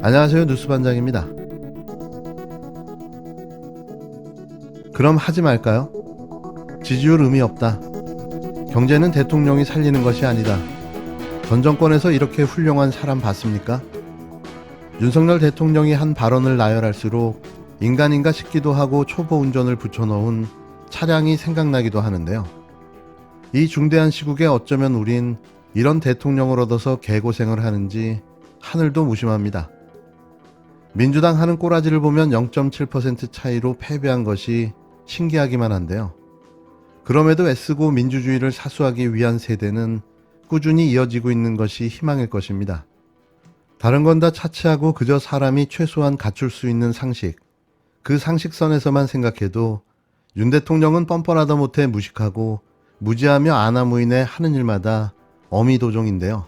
안녕하세요, 뉴스반장입니다. 그럼 하지 말까요? 지지율 의미 없다. 경제는 대통령이 살리는 것이 아니다. 전 정권에서 이렇게 훌륭한 사람 봤습니까? 윤석열 대통령이 한 발언을 나열할수록 인간인가 싶기도 하고 초보 운전을 붙여놓은 차량이 생각나기도 하는데요. 이 중대한 시국에 어쩌면 우린 이런 대통령을 얻어서 개고생을 하는지 하늘도 무심합니다. 민주당 하는 꼬라지를 보면 0.7% 차이로 패배한 것이 신기하기만 한데요. 그럼에도 애쓰고 민주주의를 사수하기 위한 세대는 꾸준히 이어지고 있는 것이 희망일 것입니다. 다른 건 다 차치하고 그저 사람이 최소한 갖출 수 있는 상식, 그 상식선에서만 생각해도 윤 대통령은 뻔뻔하다 못해 무식하고 무지하며 아나무인의 하는 일마다 어미도종인데요.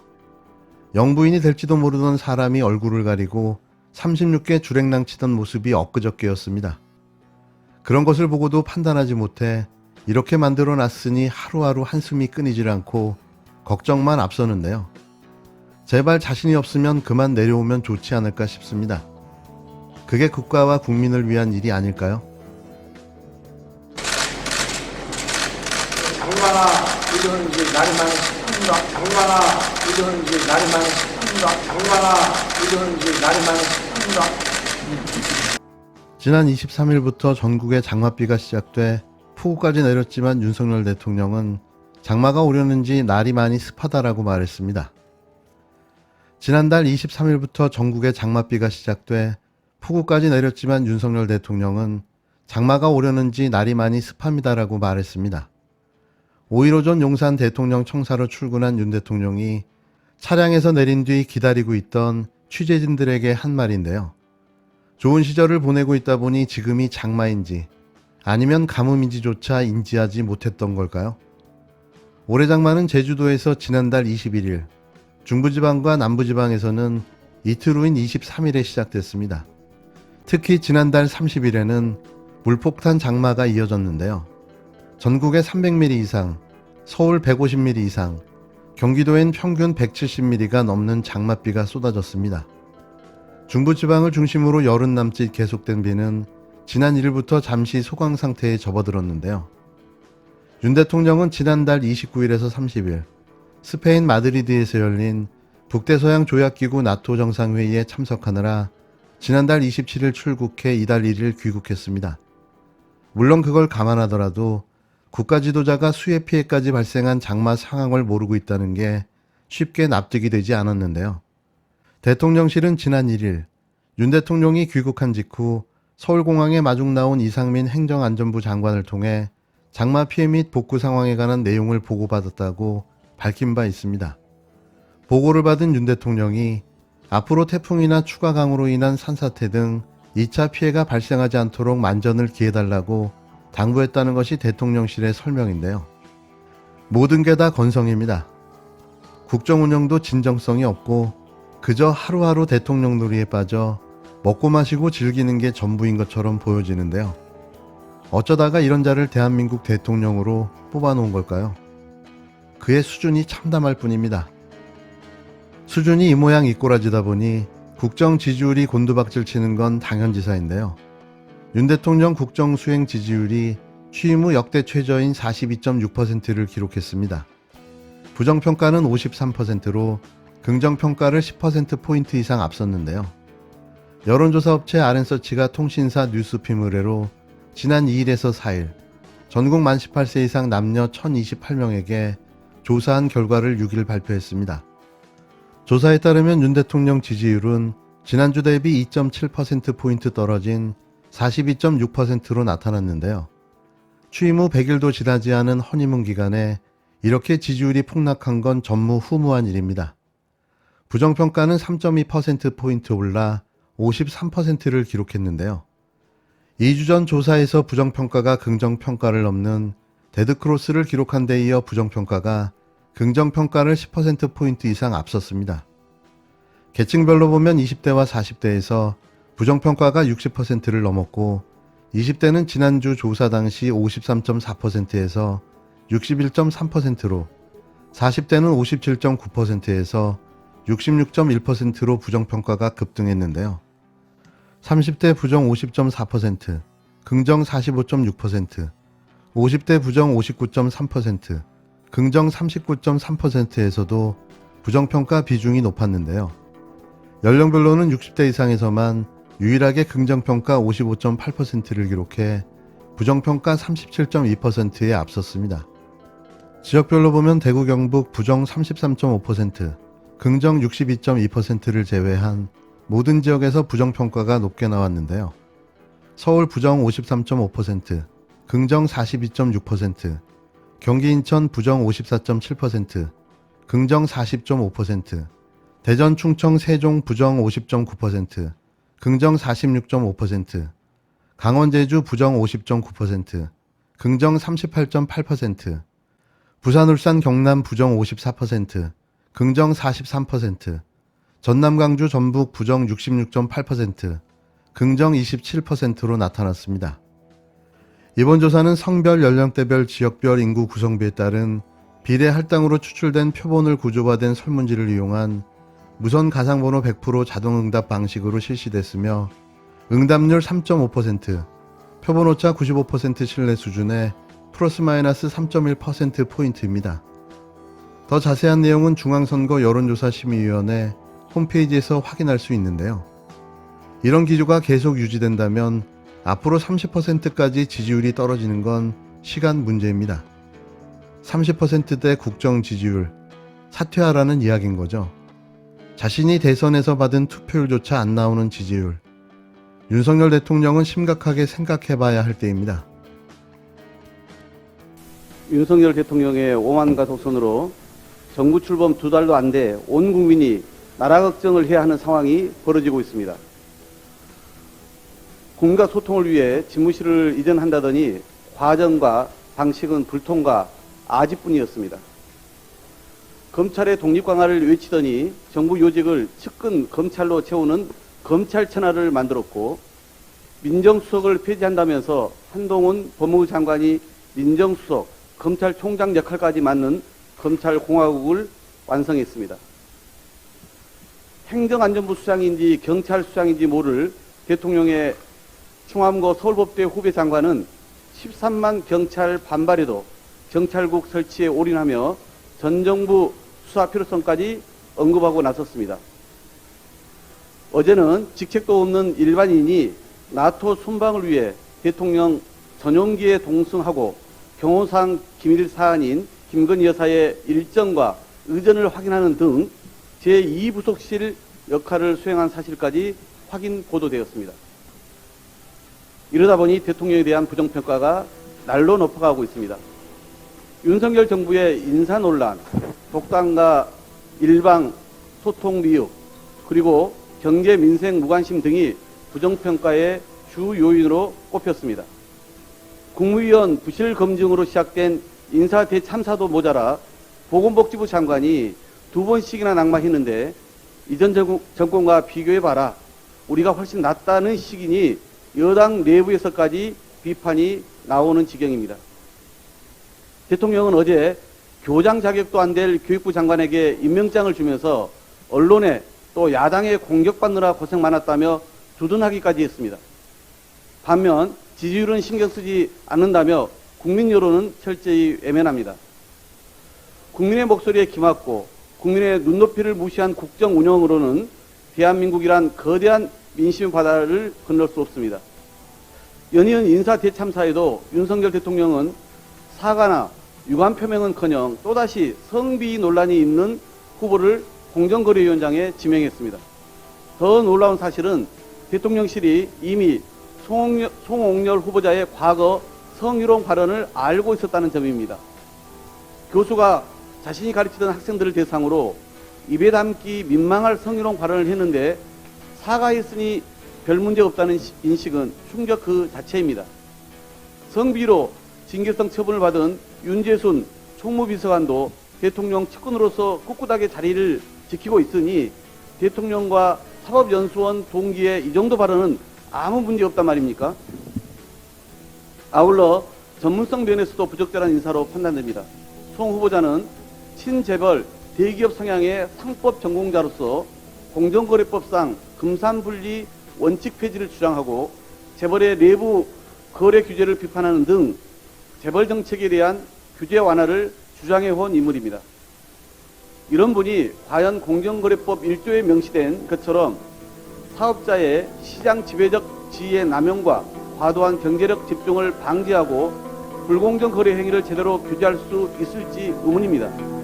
영부인이 될지도 모르던 사람이 얼굴을 가리고 36개 주랭랑 치던 모습이 엊그저께였습니다. 그런 것을 보고도 판단하지 못해 이렇게 만들어 놨으니 하루하루 한숨이 끊이질 않고 걱정만 앞서는데요. 제발 자신이 없으면 그만 내려오면 좋지 않을까 싶습니다. 그게 국가와 국민을 위한 일이 아닐까요? 장관아, 이런 이제 날이 많이 습합니다. 장관아, 이런 이제 날이 많이 습합니다. 장관아, 이런 이제 날이 많이 습합니다. 지난 23일부터 전국에 장맛비가 시작돼 폭우까지 내렸지만 윤석열 대통령은 장마가 오려는지 날이 많이 습하다라고 말했습니다. 지난달 23일부터 전국에 장맛비가 시작돼 폭우까지 내렸지만 윤석열 대통령은 장마가 오려는지 날이 많이 습합니다라고 말했습니다. 5.15 전 용산 대통령 청사로 출근한 윤 대통령이 차량에서 내린 뒤 기다리고 있던 취재진들에게 한 말인데요. 좋은 시절을 보내고 있다 보니 지금이 장마인지 아니면 가뭄인지조차 인지하지 못했던 걸까요? 올해 장마는 제주도에서 지난달 21일, 중부지방과 남부지방에서는 이틀 후인 23일에 시작됐습니다. 특히 지난달 30일에는 물폭탄 장마가 이어졌는데요. 전국에 300mm 이상, 서울 150mm 이상, 경기도엔 평균 170mm가 넘는 장맛비가 쏟아졌습니다. 중부지방을 중심으로 열흘 남짓 계속된 비는 지난 1일부터 잠시 소강 상태에 접어들었는데요. 윤 대통령은 지난달 29일에서 30일 스페인 마드리드에서 열린 북대서양 조약기구 나토 정상회의에 참석하느라 지난달 27일 출국해 이달 1일 귀국했습니다. 물론 그걸 감안하더라도 국가 지도자가 수해 피해까지 발생한 장마 상황을 모르고 있다는 게 쉽게 납득이 되지 않았는데요. 대통령실은 지난 1일 윤 대통령이 귀국한 직후 서울공항에 마중 나온 이상민 행정안전부 장관을 통해 장마 피해 및 복구 상황에 관한 내용을 보고받았다고 밝힌 바 있습니다. 보고를 받은 윤 대통령이 앞으로 태풍이나 추가 강우로 인한 산사태 등 2차 피해가 발생하지 않도록 만전을 기해달라고 당부했다는 것이 대통령실의 설명인데요. 모든 게 다 건성입니다. 국정 운영도 진정성이 없고 그저 하루하루 대통령 놀이에 빠져 먹고 마시고 즐기는 게 전부인 것처럼 보여지는데요. 어쩌다가 이런 자를 대한민국 대통령으로 뽑아놓은 걸까요? 그의 수준이 참담할 뿐입니다. 수준이 이 모양 이 꼬라지다 보니 국정 지지율이 곤두박질 치는 건 당연지사인데요. 윤 대통령 국정 수행 지지율이 취임 후 역대 최저인 42.6%를 기록했습니다. 부정평가는 53%로 긍정평가를 10%포인트 이상 앞섰는데요. 여론조사 업체 RN서치가 통신사 뉴스핌 의뢰로 지난 2일에서 4일 전국 만 18세 이상 남녀 1028명에게 조사한 결과를 6일 발표했습니다. 조사에 따르면 윤 대통령 지지율은 지난주 대비 2.7%포인트 떨어진 42.6%로 나타났는데요. 취임 후 100일도 지나지 않은 허니문 기간에 이렇게 지지율이 폭락한 건 전무후무한 일입니다. 부정평가는 3.2%포인트 올라 53%를 기록했는데요. 2주 전 조사에서 부정평가가 긍정평가를 넘는 데드크로스를 기록한 데 이어 부정평가가 긍정평가를 10%포인트 이상 앞섰습니다. 계층별로 보면 20대와 40대에서 부정평가가 60%를 넘었고 20대는 지난주 조사 당시 53.4%에서 61.3%로 40대는 57.9%에서 66.1%로 부정평가가 급등했는데요. 30대 부정 50.4%, 긍정 45.6%, 50대 부정 59.3%, 긍정 39.3%에서도 부정평가 비중이 높았는데요. 연령별로는 60대 이상에서만 유일하게 긍정평가 55.8%를 기록해 부정평가 37.2%에 앞섰습니다. 지역별로 보면 대구 경북 부정 33.5%, 긍정 62.2%를 제외한 모든 지역에서 부정평가가 높게 나왔는데요. 서울 부정 53.5%, 긍정 42.6%, 경기 인천 부정 54.7%, 긍정 40.5%, 대전 충청 세종 부정 50.9%, 긍정 46.5%, 강원 제주 부정 50.9%, 긍정 38.8%, 부산 울산 경남 부정 54%, 긍정 43%, 전남 광주 전북 부정 66.8%, 긍정 27%로 나타났습니다. 이번 조사는 성별, 연령대별, 지역별 인구 구성비에 따른 비례 할당으로 추출된 표본을 구조화된 설문지를 이용한 무선 가상번호 100% 자동응답 방식으로 실시됐으며 응답률 3.5%, 표본 오차 95% 신뢰 수준의 플러스 마이너스 3.1%포인트입니다. 더 자세한 내용은 중앙선거 여론조사심의위원회 홈페이지에서 확인할 수 있는데요. 이런 기조가 계속 유지된다면 앞으로 30%까지 지지율이 떨어지는 건 시간 문제입니다. 30%대 국정 지지율, 사퇴하라는 이야기인 거죠. 자신이 대선에서 받은 투표율조차 안 나오는 지지율, 윤석열 대통령은 심각하게 생각해봐야 할 때입니다. 윤석열 대통령의 오만과 독선으로 정부 출범 2달도 안 돼 온 국민이 나라 걱정을 해야 하는 상황이 벌어지고 있습니다. 국민과 소통을 위해 집무실을 이전한다더니 과정과 방식은 불통과 아지뿐이었습니다. 검찰의 독립 강화를 외치더니 정부 요직을 측근 검찰로 채우는 검찰 천하를 만들었고, 민정수석을 폐지한다면서 한동훈 법무부 장관이 민정수석, 검찰총장 역할까지 맡는 검찰공화국을 완성했습니다. 행정안전부 수장인지 경찰수장인지 모를 대통령의 충암고 서울법대 후배 장관은 13만 경찰 반발에도 경찰국 설치에 올인하며 전 정부 수사 필요성까지 언급하고 나섰습니다. 어제는 직책도 없는 일반인이 나토 순방을 위해 대통령 전용기에 동승하고 경호상 기밀 사안인 김건희 여사의 일정과 의전을 확인하는 등 제2부속실 역할을 수행한 사실까지 확인 보도되었습니다. 이러다 보니 대통령에 대한 부정평가가 날로 높아가고 있습니다. 윤석열 정부의 인사 논란, 독단과 일방 소통 미흡, 그리고 경제 민생 무관심 등이 부정평가의 주 요인으로 꼽혔습니다. 국무위원 부실 검증으로 시작된 인사 대참사도 모자라 보건복지부 장관이 2번씩이나 낙마했는데 이전 정권과 비교해봐라, 우리가 훨씬 낫다는 식이니 여당 내부에서까지 비판이 나오는 지경입니다. 대통령은 어제 교장 자격도 안 될 교육부 장관에게 임명장을 주면서 언론에 또 야당에 공격받느라 고생 많았다며 두둔하기까지 했습니다. 반면 지지율은 신경 쓰지 않는다며 국민 여론은 철저히 외면합니다. 국민의 목소리에 기맞고 국민의 눈높이를 무시한 국정 운영으로는 대한민국이란 거대한 민심의 바다를 건널 수 없습니다. 연이은 인사 대참사에도 윤석열 대통령은 사과나 유감 표명은커녕 또다시 성비 논란이 있는 후보를 공정거래위원장에 지명했습니다. 더 놀라운 사실은 대통령실이 이미 송옥열 후보자의 과거 성희롱 발언을 알고 있었다는 점입니다. 교수가 자신이 가르치던 학생들을 대상으로 입에 담기 민망할 성희롱 발언을 했는데 사과했으니 별 문제 없다는 인식은 충격 그 자체입니다. 성비로 징계성 처분을 받은 윤재순 총무비서관도 대통령 측근으로서 꿋꿋하게 자리를 지키고 있으니 대통령과 사법연수원 동기의 이 정도 발언은 아무 문제 없단 말입니까? 아울러 전문성 면에서도 부적절한 인사로 판단됩니다. 송 후보자는 친재벌, 대기업 성향의 상법 전공자로서 공정거래법상 금산분리 원칙 폐지를 주장하고 재벌의 내부 거래 규제를 비판하는 등 재벌 정책에 대한 규제 완화를 주장해온 인물입니다. 이런 분이 과연 공정거래법 1조에 명시된 것처럼 사업자의 시장 지배적 지위의 남용과 과도한 경제력 집중을 방지하고 불공정 거래 행위를 제대로 규제할 수 있을지 의문입니다.